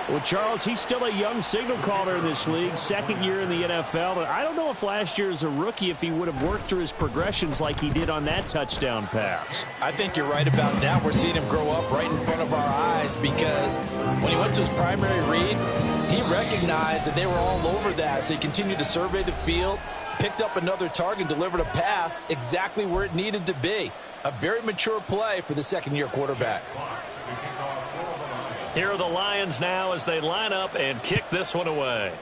[SPEAKER 2] Well, Charles, he's still a young signal caller in this league, 2nd year in the NFL. But I don't know if last year as a rookie, if he would have worked through his progressions like he did on that touchdown pass.
[SPEAKER 4] I think you're right about that. We're seeing him grow up right in front of our eyes because when he went to his primary read, he recognized that they were all over that. So he continued to survey the field, picked up another target, delivered a pass exactly where it needed to be. A very mature play for the 2nd-year quarterback.
[SPEAKER 1] Here are the Lions now as they line up and kick this one away.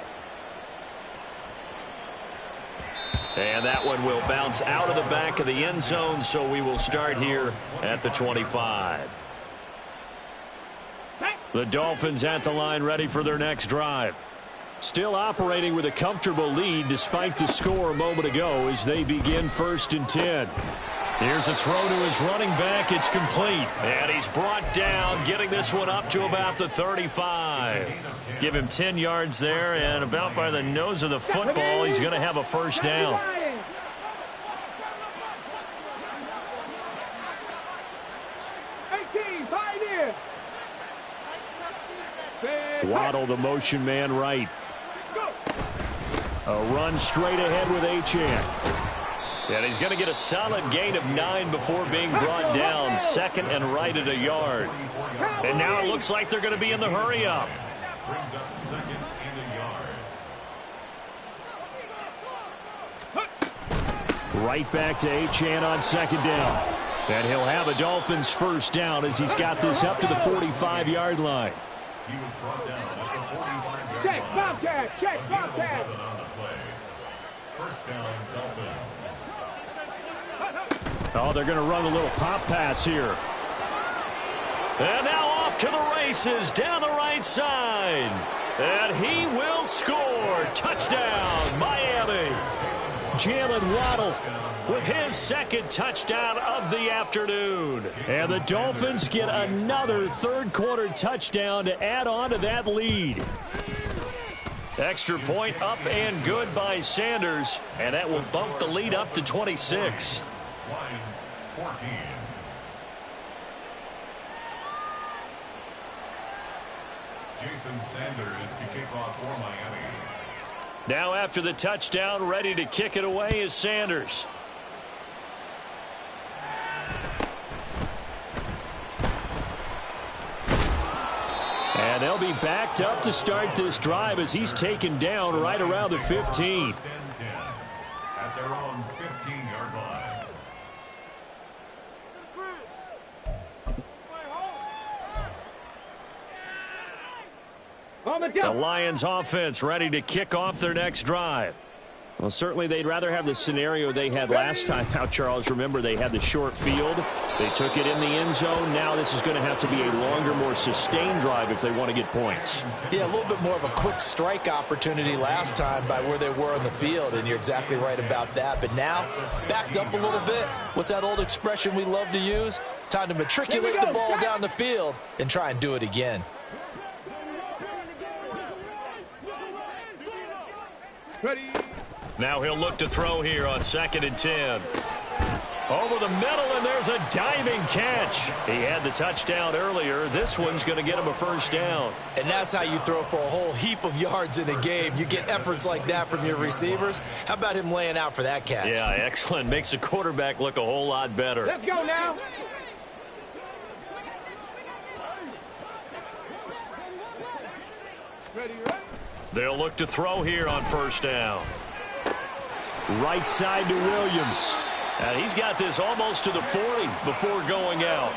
[SPEAKER 1] And that one will bounce out of the back of the end zone, so we will start here at the 25. The Dolphins at the line ready for their next drive. Still operating with a comfortable lead despite the score a moment ago as they begin 1st and 10. Here's a throw to his running back. It's complete. And he's brought down, getting this one up to about the 35. Give him 10 yards there, and about by the nose of the football, he's going to have a 1st down.
[SPEAKER 2] Waddle, the motion man, right. A run straight ahead with Achane.
[SPEAKER 1] And he's going to get a solid gain of 9 before being brought down. 2nd and right at a yard. And now it looks like they're going to be in the hurry-up.
[SPEAKER 6] Brings up 2nd and a yard.
[SPEAKER 2] Right back to Achane on 2nd down. And he'll have a Dolphins 1st down as he's got this up to the 45-yard line.
[SPEAKER 6] He was brought down at the 45-yard
[SPEAKER 5] Check,
[SPEAKER 6] line.
[SPEAKER 5] Bobcat, check, Bobcat.
[SPEAKER 6] On the play. 1st down, Dolphins.
[SPEAKER 2] Oh, they're going to run a little pop pass here.
[SPEAKER 1] And now off to the races down the right side. And he will score. Touchdown, Miami.
[SPEAKER 2] Jalen Waddle
[SPEAKER 1] with his 2nd touchdown of the afternoon.
[SPEAKER 2] And the Dolphins get another 3rd-quarter touchdown to add on to that lead.
[SPEAKER 1] Extra point up and good by Sanders. And that will bump the lead up to 26.
[SPEAKER 6] Lions 14. Jason Sanders to kick off for Miami.
[SPEAKER 1] Now after the touchdown, ready to kick it away is Sanders.
[SPEAKER 2] And they'll be backed up to start this drive as he's taken down right around the 15.
[SPEAKER 6] 1st and 10 at their own 15-yard line.
[SPEAKER 5] On the
[SPEAKER 1] The Lions offense ready to kick off their next drive.
[SPEAKER 2] Well, certainly they'd rather have the scenario they had last time out, Charles. Remember, they had the short field. They took it in the end zone. Now this is going to have to be a longer, more sustained drive if they want to get points.
[SPEAKER 4] Yeah, a little bit more of a quick strike opportunity last time by where they were on the field, and you're exactly right about that. But now, backed up a little bit. What's that old expression we love to use? Time to matriculate the ball down the field and try and do it again.
[SPEAKER 5] Ready.
[SPEAKER 1] Now he'll look to throw here on 2nd and 10. Over the middle, and there's a diving catch. He had the touchdown earlier. This one's going to get him a first down.
[SPEAKER 3] And that's how you throw for a whole heap of yards in a game. You get efforts like that from your receivers. How about him laying out for that catch?
[SPEAKER 1] Yeah, excellent. Makes the quarterback look a whole lot better.
[SPEAKER 5] Let's go now. Ready, ready.
[SPEAKER 1] They'll look to throw here on 1st down.
[SPEAKER 2] Right side to Williams.
[SPEAKER 1] And he's got this almost to the 40 before going out.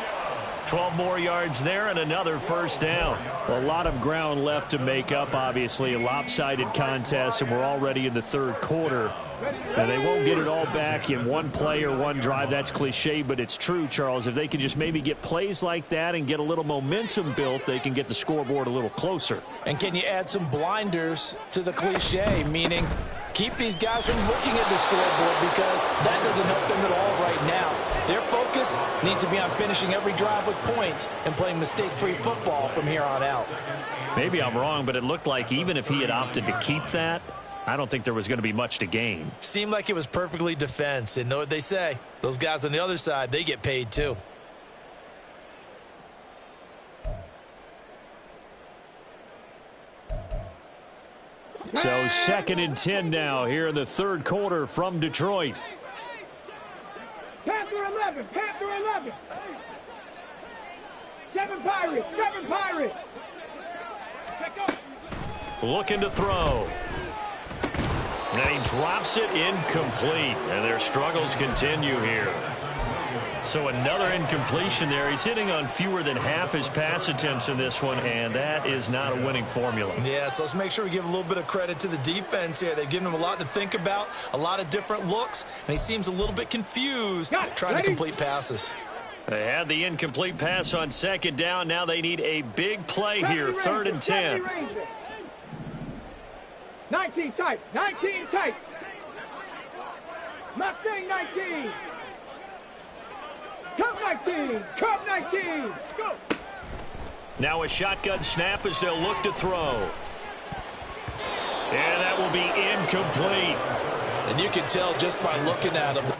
[SPEAKER 1] 12 more yards there and another first down.
[SPEAKER 2] A lot of ground left to make up, obviously. A lopsided contest, and we're already in the 3rd quarter. And they won't get it all back in one play or one drive. That's cliche, but it's true, Charles. If they can just maybe get plays like that and get a little momentum built, they can get the scoreboard a little closer.
[SPEAKER 4] And can you add some blinders to the cliche, meaning keep these guys from looking at the scoreboard, because that doesn't help them at all right now. Their focus needs to be on finishing every drive with points and playing mistake-free football from here on out.
[SPEAKER 2] Maybe I'm wrong, but it looked like even if he had opted to keep that, I don't think there was going to be much to gain.
[SPEAKER 3] Seemed like it was perfectly defense. And know what they say? Those guys on the other side, they get paid too.
[SPEAKER 2] So 2nd and 10 now here in the 3rd quarter from Detroit.
[SPEAKER 5] Panther 11, Panther 11. 7 Pirates, 7 Pirates. Check up.
[SPEAKER 1] Looking to throw. And he drops it incomplete. And their struggles continue here. So another incompletion there. He's hitting on fewer than half his pass attempts in this one, and that is not a winning formula.
[SPEAKER 3] Yeah, so let's make sure we give a little bit of credit to the defense here. They've given him a lot to think about, a lot of different looks, and he seems a little bit confused trying to complete passes.
[SPEAKER 1] They had the incomplete pass on 2nd down. Now they need a big play here, 3rd and 10.
[SPEAKER 5] 19 tight, 19 tight. Mustang 19. Cub 19, Cub 19. Go.
[SPEAKER 1] Now a shotgun snap as they'll look to throw. And that will be incomplete.
[SPEAKER 4] And you can tell just by looking at him.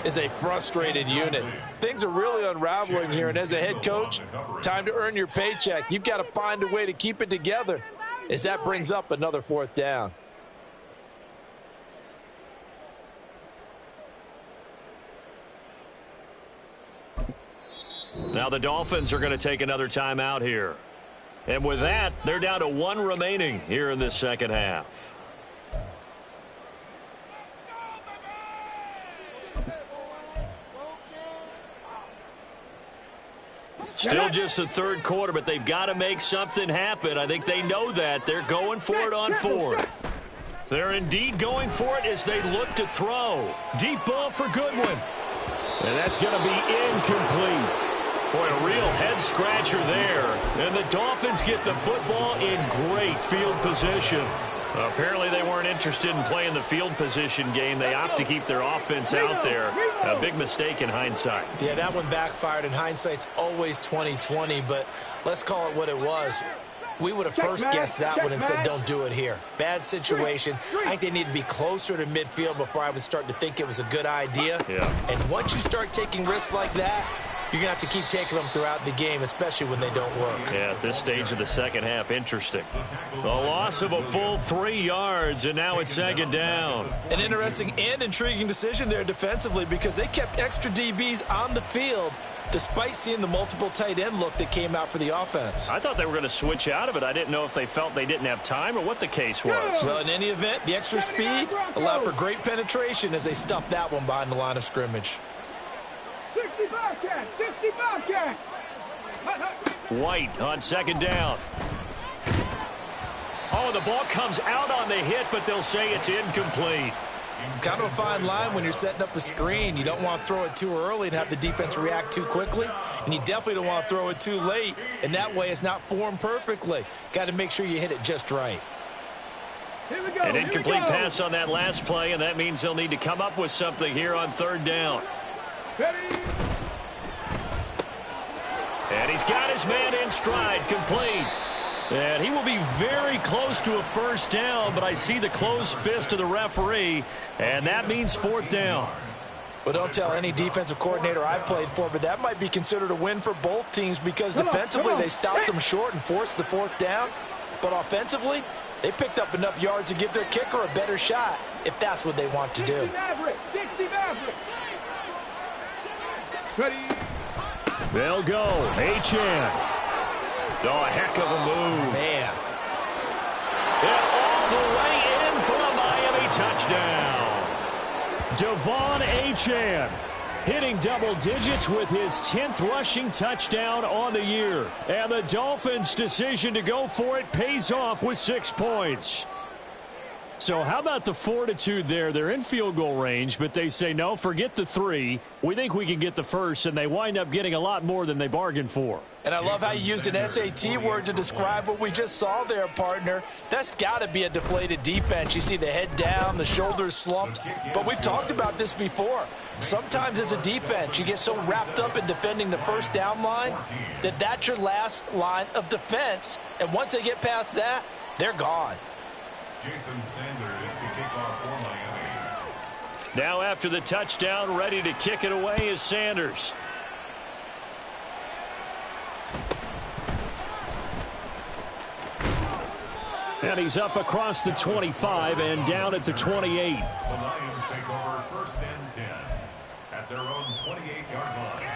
[SPEAKER 4] Is a frustrated unit. Things are really unraveling here, and as a head coach, time to earn your paycheck. You've got to find a way to keep it together, as that brings up another 4th down.
[SPEAKER 1] Now the Dolphins are going to take another timeout here. And with that, they're down to 1 remaining here in this 2nd half. Still just the 3rd quarter, but they've got to make something happen. I think they know that. They're going for it on 4th. They're indeed going for it as they look to throw. Deep ball for Goodwin.
[SPEAKER 2] And that's going to be incomplete.
[SPEAKER 1] Boy, a real head-scratcher there. And the Dolphins get the football in great field position. Apparently they weren't interested in playing the field position game. They opt to keep their offense out there. A big mistake in hindsight.
[SPEAKER 3] Yeah, that one backfired. In hindsight's always 20/20, but let's call it what it was. We would have first guessed that one and said, don't do it here. Bad situation. I think they need to be closer to midfield before I would start to think it was a good idea.
[SPEAKER 1] Yeah.
[SPEAKER 3] And once you start taking risks like that, you're going to have to keep taking them throughout the game, especially when they don't work.
[SPEAKER 1] Yeah, at this stage of the second half, interesting. The loss of a full 3 yards, and now it's 2nd down.
[SPEAKER 3] An interesting and intriguing decision there defensively because they kept extra DBs on the field despite seeing the multiple tight end look that came out for the offense.
[SPEAKER 1] I thought they were going to switch out of it. I didn't know if they felt they didn't have time or what the case was.
[SPEAKER 3] Well, in any event, the extra speed allowed for great penetration as they stuffed that one behind the line of scrimmage.
[SPEAKER 5] 60 Bobcats! 60 Bobcats!
[SPEAKER 1] White on 2nd down. Oh, the ball comes out on the hit, but they'll say it's incomplete.
[SPEAKER 3] Kind of a fine line when you're setting up a screen. You don't want to throw it too early and have the defense react too quickly. And you definitely don't want to throw it too late. And that way it's not formed perfectly. Got to make sure you hit it just right.
[SPEAKER 5] Here we go.
[SPEAKER 1] An incomplete pass on that last play, and that means they'll need to come up with something here on 3rd down.
[SPEAKER 5] Ready?
[SPEAKER 1] And he's got his man in stride, complete. And he will be very close to a 1st down, but I see the closed fist of the referee, and that means 4th down.
[SPEAKER 4] Well, don't tell any defensive coordinator I played for, but that might be considered a win for both teams because defensively they stopped them short and forced the 4th down. But offensively, they picked up enough yards to give their kicker a better shot if that's what they want to do.
[SPEAKER 5] 60 Maverick! 60 Maverick! Ready?
[SPEAKER 2] They'll go. Achane.
[SPEAKER 1] Oh, a heck of a move.
[SPEAKER 3] Man.
[SPEAKER 1] And all the way in for a Miami touchdown.
[SPEAKER 2] Devon Achane hitting double digits with his 10th rushing touchdown on the year. And the Dolphins' decision to go for it pays off with 6 points. So how about the fortitude there? They're in field goal range, but they say, no, forget the 3. We think we can get the first, and they wind up getting a lot more than they bargained for.
[SPEAKER 4] And I love how you used an SAT word to describe what we just saw there, partner. That's got to be a deflated defense. You see the head down, the shoulders slumped. But we've talked about this before. Sometimes as a defense, you get so wrapped up in defending the 1st down line that that's your last line of defense. And once they get past that, they're gone.
[SPEAKER 6] Jason Sanders to kick off for Miami.
[SPEAKER 1] Now after the touchdown, ready to kick it away is Sanders.
[SPEAKER 2] And he's up across the 25 and down at the 28.
[SPEAKER 6] The Lions take over 1st and 10 at their own 28-yard line.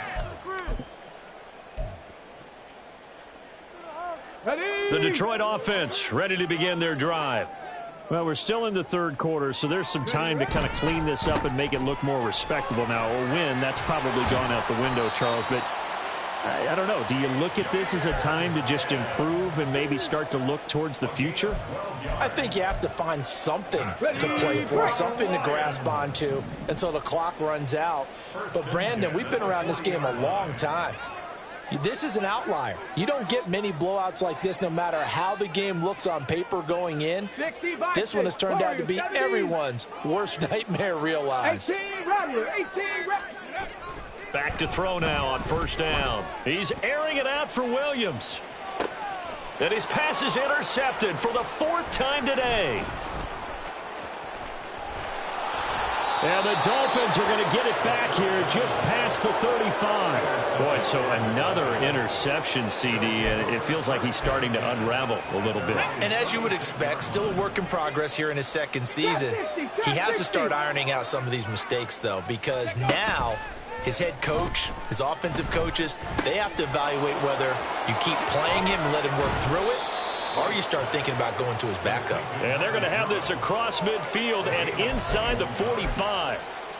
[SPEAKER 5] Ready?
[SPEAKER 1] The Detroit offense ready to begin their drive.
[SPEAKER 2] Well, we're still in the 3rd quarter, so there's some time to kind of clean this up and make it look more respectable. Now, a win, that's probably gone out the window, Charles, but I don't know. Do you look at this as a time to just improve and maybe start to look towards the future?
[SPEAKER 4] I think you have to find something to play for, something to grasp onto until the clock runs out. But, Brandon, we've been around this game a long time. This is an outlier. You don't get many blowouts like this no matter how the game looks on paper going in. This one has turned out to be everyone's worst nightmare realized.
[SPEAKER 5] 18 Rattler! 18 Rattler!
[SPEAKER 1] Back to throw now on 1st down. He's airing it out for Williams. And his pass is intercepted for the 4th time today.
[SPEAKER 2] And the Dolphins are going to get it back here just past the 35.
[SPEAKER 1] Boy, so another interception, CD, and it feels like he's starting to unravel a little bit.
[SPEAKER 3] And as you would expect, still a work in progress here in his 2nd season. He has to start ironing out some of these mistakes, though, because now his head coach, his offensive coaches, they have to evaluate whether you keep playing him and let him work through it, or you start thinking about going to his backup.
[SPEAKER 1] And they're going to have this across midfield and inside the 45.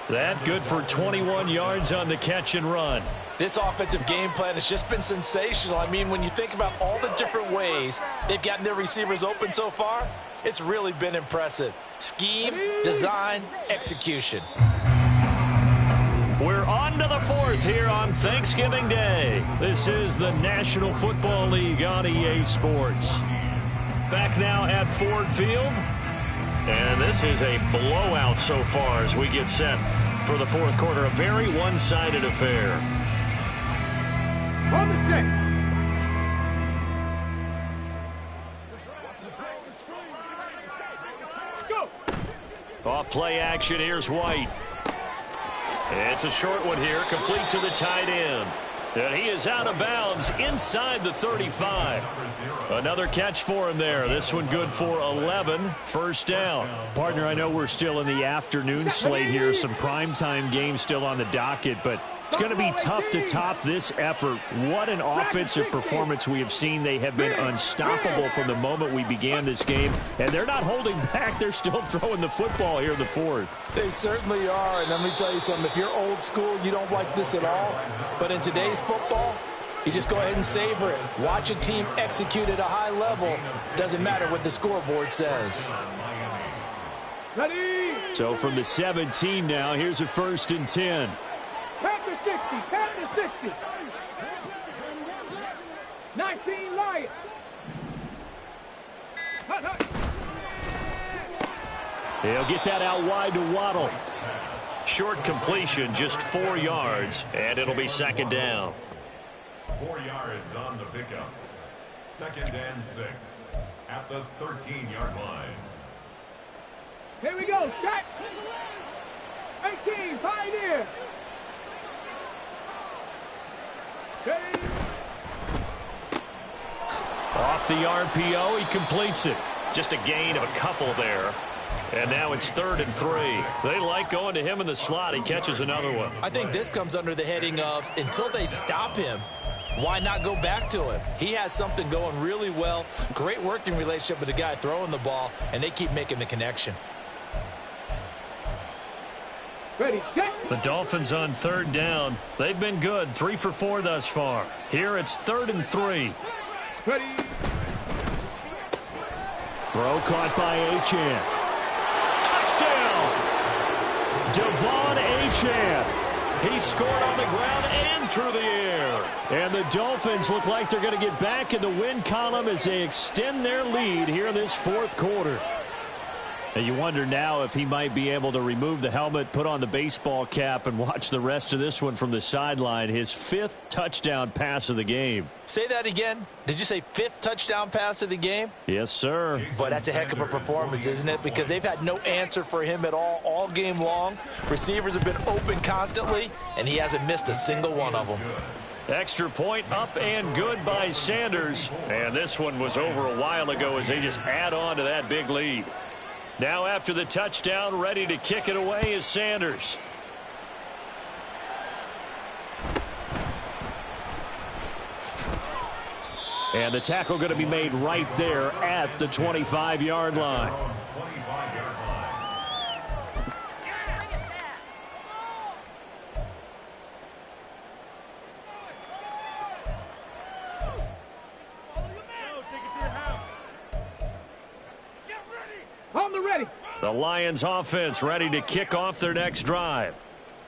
[SPEAKER 1] That good for 21 yards on the catch and run.
[SPEAKER 4] This offensive game plan has just been sensational. I mean, when you think about all the different ways they've gotten their receivers open so far, it's really been impressive. Scheme, design, execution.
[SPEAKER 1] We're on to the 4th here on Thanksgiving Day. This is the National Football League on EA Sports. Back now at Ford Field. And this is a blowout so far as we get set for the 4th quarter. A very one-sided affair.
[SPEAKER 5] On the 6. Go!
[SPEAKER 1] Off play action, here's White. It's a short one here, complete to the tight end.
[SPEAKER 2] And he is out of bounds inside the 35. Another catch for him there. This one good for 11. First down. Partner, I know we're still in the afternoon slate here. Some primetime games still on the docket, but it's going to be tough to top this effort. What an offensive performance we have seen. They have been unstoppable from the moment we began this game, and they're not holding back. They're still throwing the football here in the fourth.
[SPEAKER 4] They certainly are, and let me tell you something. If you're old school, you don't like this at all. But in today's football, you just go ahead and savor it. Watch a team execute at a high level. Doesn't matter what the scoreboard says.
[SPEAKER 5] Ready?
[SPEAKER 2] So from the 17 now, here's a 1st and 10.
[SPEAKER 5] Panther 60, Panther 60. 19 Lions. Hut, hut.
[SPEAKER 2] He'll get that out wide to Waddle.
[SPEAKER 1] Short completion, just 4 yards, and it'll be 2nd down.
[SPEAKER 6] 4 yards on the pickup. 2nd and 6 at the 13-yard line.
[SPEAKER 5] Here we go, set. 18, Pioneer. Ready?
[SPEAKER 1] Off the RPO, he completes it. Just a gain of a couple there. And now it's 3rd and 3. They like going to him in the slot. He catches another one.
[SPEAKER 3] I think this comes under the heading of until they stop him, why not go back to him? He has something going really well. Great working relationship with the guy throwing the ball, and they keep making the connection.
[SPEAKER 5] Ready, set.
[SPEAKER 2] The Dolphins on 3rd down. They've been good, 3 for 4 thus far. Here it's 3rd and 3.
[SPEAKER 5] Ready.
[SPEAKER 2] Throw caught by Achane. Touchdown! Devon Achane. He scored on the ground and through the air. And the Dolphins look like they're going to get back in the win column as they extend their lead here in this 4th quarter. And you wonder now if he might be able to remove the helmet, put on the baseball cap, and watch the rest of this one from the sideline. His 5th touchdown pass of the game.
[SPEAKER 3] Say that again. Did you say 5th touchdown pass of the game?
[SPEAKER 2] Yes, sir.
[SPEAKER 3] But that's a heck of a performance, isn't it? Because they've had no answer for him at all game long. Receivers have been open constantly, and he hasn't missed a single one of them.
[SPEAKER 1] Extra point up and good by Sanders. And this one was over a while ago as they just add on to that big lead. Now after the touchdown, ready to kick it away is Sanders. And the tackle going to be made right there at the 25-yard line.
[SPEAKER 5] On the ready.
[SPEAKER 2] The Lions offense ready to kick off their next drive.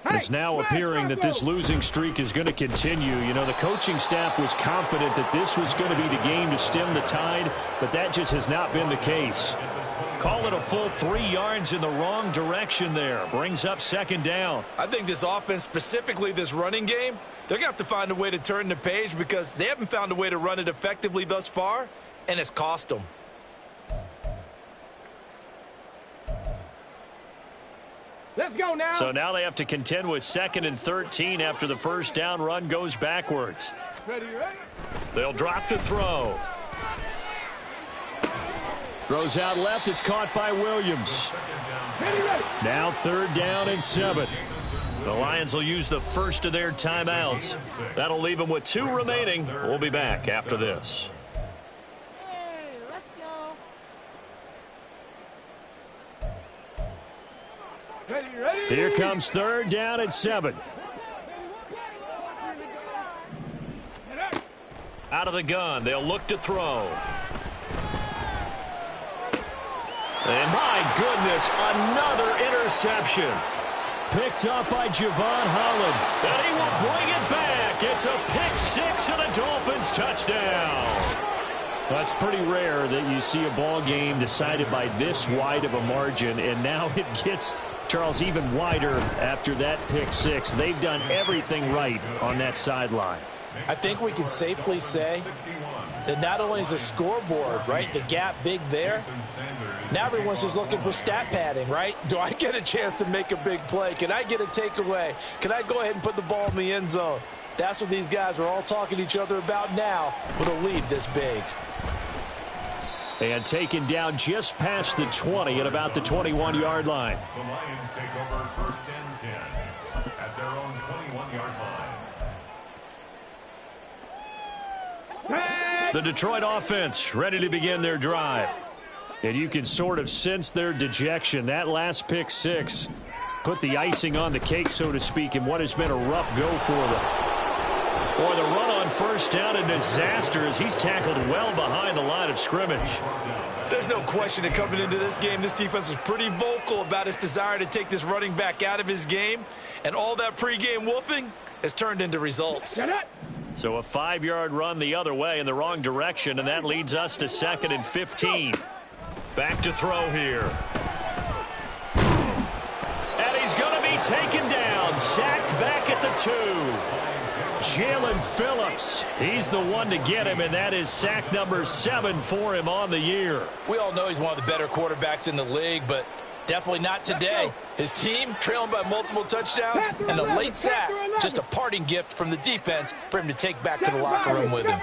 [SPEAKER 2] It's now appearing that this losing streak is going to continue. You know, the coaching staff was confident that this was going to be the game to stem the tide, but that just has not been the case.
[SPEAKER 1] Call it a full 3 yards in the wrong direction there. Brings up 2nd down.
[SPEAKER 3] I think this offense, specifically this running game, they're going to have to find a way to turn the page because they haven't found a way to run it effectively thus far, and it's cost them.
[SPEAKER 5] Let's go now.
[SPEAKER 1] So now they have to contend with 2nd and 13 after the first down run goes backwards.
[SPEAKER 5] Ready, ready.
[SPEAKER 1] They'll drop to throw.
[SPEAKER 2] Throws out left. It's caught by Williams.
[SPEAKER 5] Ready, ready.
[SPEAKER 2] Now 3rd down and 7.
[SPEAKER 1] The Lions will use the first of their timeouts. That'll leave them with 2 remaining. We'll be back after this.
[SPEAKER 5] Ready, ready.
[SPEAKER 2] Here comes 3rd down and 7.
[SPEAKER 1] Out of the gun, they'll look to throw. And my goodness, another interception.
[SPEAKER 2] Picked up by Javon Holland.
[SPEAKER 1] And he will bring it back. It's a pick 6 and a Dolphins touchdown.
[SPEAKER 2] That's pretty rare that you see a ball game decided by this wide of a margin, and now it gets, Charles, even wider after that pick 6. They've done everything right on that sideline.
[SPEAKER 4] I think we can safely say that not only is the scoreboard, right, the gap big there, now everyone's just looking for stat padding, right? Do I get a chance to make a big play? Can I get a takeaway? Can I go ahead and put the ball in the end zone?
[SPEAKER 3] That's what these guys are all talking to each other about now with a lead this big.
[SPEAKER 2] And taken down just past the 20 at about the 21-yard line.
[SPEAKER 6] The Lions take over 1st and 10 at their own 21-yard line.
[SPEAKER 2] The Detroit offense ready to begin their drive. And you can sort of sense their dejection. That last pick six put the icing on the cake, so to speak, in what has been a rough go for them. Or the run on 1st down, a disaster as he's tackled well behind the line of scrimmage.
[SPEAKER 3] There's no question that coming into this game, this defense was pretty vocal about its desire to take this running back out of his game. And all that pregame wolfing has turned into results.
[SPEAKER 2] So a 5-yard run the other way in the wrong direction, and that leads us to 2nd and 15. Back to throw here. And he's going to be taken down, sacked back at the 2. Jalen Phillips, he's the one to get him, and that is sack number 7 for him on the year.
[SPEAKER 4] We all know he's one of the better quarterbacks in the league, but definitely not today. His team trailing by multiple touchdowns, and a late sack, just a parting gift from the defense for him to take back to the locker room with him.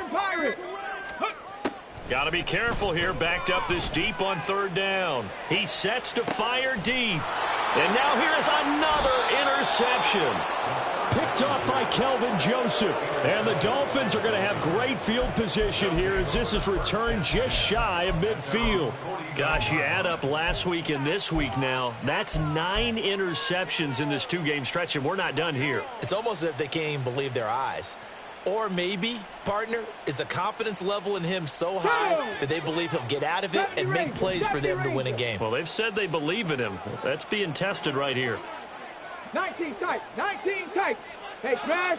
[SPEAKER 2] Got to be careful here, backed up this deep on 3rd down. He sets to fire deep. And now here's another interception. Picked off by Kelvin Joseph. And the Dolphins are going to have great field position here as this is returned just shy of midfield. Gosh, you add up last week and this week now, that's 9 interceptions in this 2-game stretch, and we're not done here.
[SPEAKER 3] It's almost as if they can't even believe their eyes. Or maybe, partner, is the confidence level in him so high that they believe he'll get out of it and make plays for them to win a game.
[SPEAKER 2] Well, they've said they believe in him. That's being tested right here.
[SPEAKER 5] 19 tight, 19 tight. Hey, smash.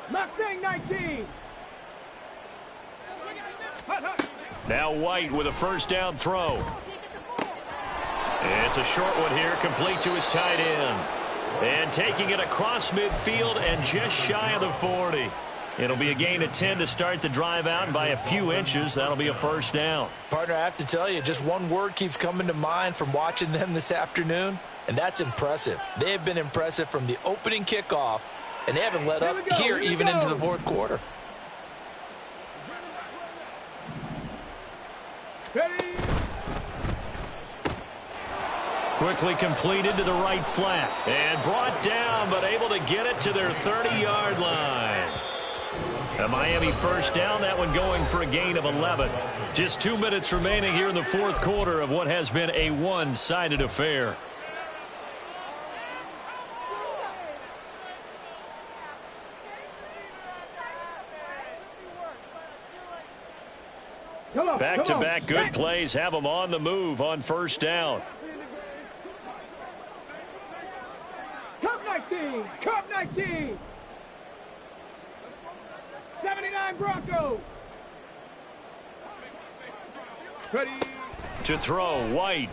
[SPEAKER 5] Mustang 19. Hut, hut.
[SPEAKER 2] Now White with a 1st down throw. It's a short one here, complete to his tight end. And taking it across midfield and just shy of the 40. It'll be a gain of 10 to start the drive out, and by a few inches, that'll be a 1st down.
[SPEAKER 3] Partner, I have to tell you, just one word keeps coming to mind from watching them this afternoon, and that's impressive. They have been impressive from the opening kickoff, and they haven't let up here even into the 4th quarter.
[SPEAKER 5] Ready.
[SPEAKER 2] Quickly completed to the right flat. And brought down, but able to get it to their 30-yard line. A Miami 1st down, that one going for a gain of 11. Just 2 minutes remaining here in the 4th quarter of what has been a one-sided affair. Back-to-back good plays have them on the move on 1st down.
[SPEAKER 5] Cup 19, Cup 19. 79 Broncos. Ready.
[SPEAKER 2] To throw, White.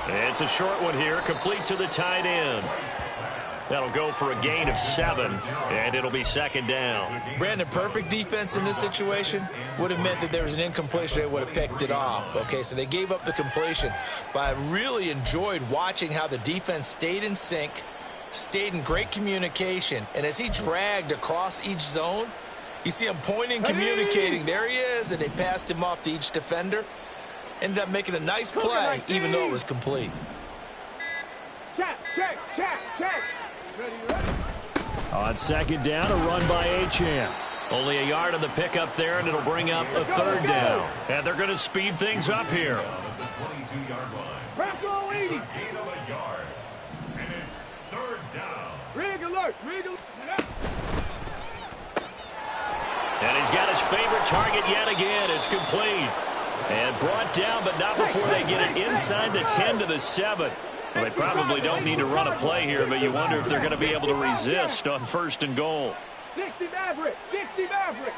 [SPEAKER 2] It's a short one here, complete to the tight end. That'll go for a gain of 7, and it'll be 2nd down.
[SPEAKER 3] Brandon, perfect defense in this situation would have meant that there was an incompletion. They would have picked it off. Okay, so they gave up the completion. But I really enjoyed watching how the defense stayed in sync, stayed in great communication, and as he dragged across each zone, you see him pointing, communicating. There he is, and they passed him off to each defender. Ended up making a nice play, even though it was complete.
[SPEAKER 5] Check, check, check, check. Ready, ready.
[SPEAKER 2] On 2nd down, a run by Achane. Only a yard on the pickup there, and it'll bring up a 3rd down. And they're going to speed things up here.
[SPEAKER 6] The 22-yard line.
[SPEAKER 5] Bronco 80.
[SPEAKER 6] Gain of a yard. And it's 3rd down.
[SPEAKER 5] Rig alert, rig alert.
[SPEAKER 2] And he's got his favorite target yet again. It's complete. And brought down, but not before they get it inside the 10 to the 7. Well, they probably don't need to run a play here, but you wonder if they're going to be able to resist on 1st and goal.
[SPEAKER 5] 60 Maverick, 60 Maverick.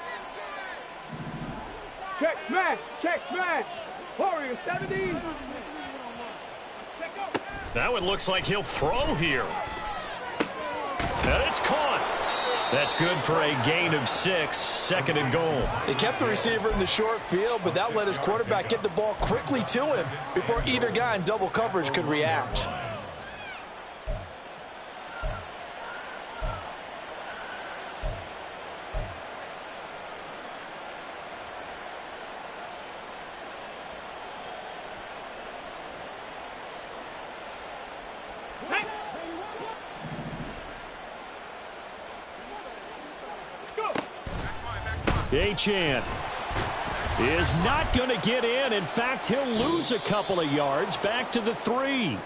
[SPEAKER 5] Check smash, check smash. Warrior 70.
[SPEAKER 2] That one looks like he'll throw here. And it's caught.
[SPEAKER 1] That's good for a gain of 6, 2nd and goal.
[SPEAKER 4] They kept the receiver in the short field, but that let his quarterback get the ball quickly to him before either guy in double coverage could react.
[SPEAKER 2] Achane is not going to get in. In fact, he'll lose a couple of yards back to the 3.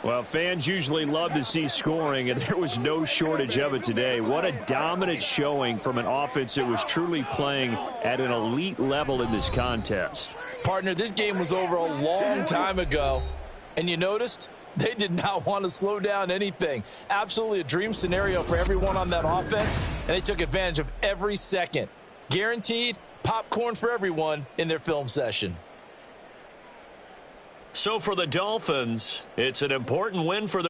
[SPEAKER 2] Well, fans usually love to see scoring, and there was no shortage of it today. What a dominant showing from an offense that was truly playing at an elite level in this contest.
[SPEAKER 4] Partner, this game was over a long time ago, and you noticed they did not want to slow down anything. Absolutely a dream scenario for everyone on that offense, and they took advantage of every second. Guaranteed popcorn for everyone in their film session.
[SPEAKER 1] So for the Dolphins, it's an important win for the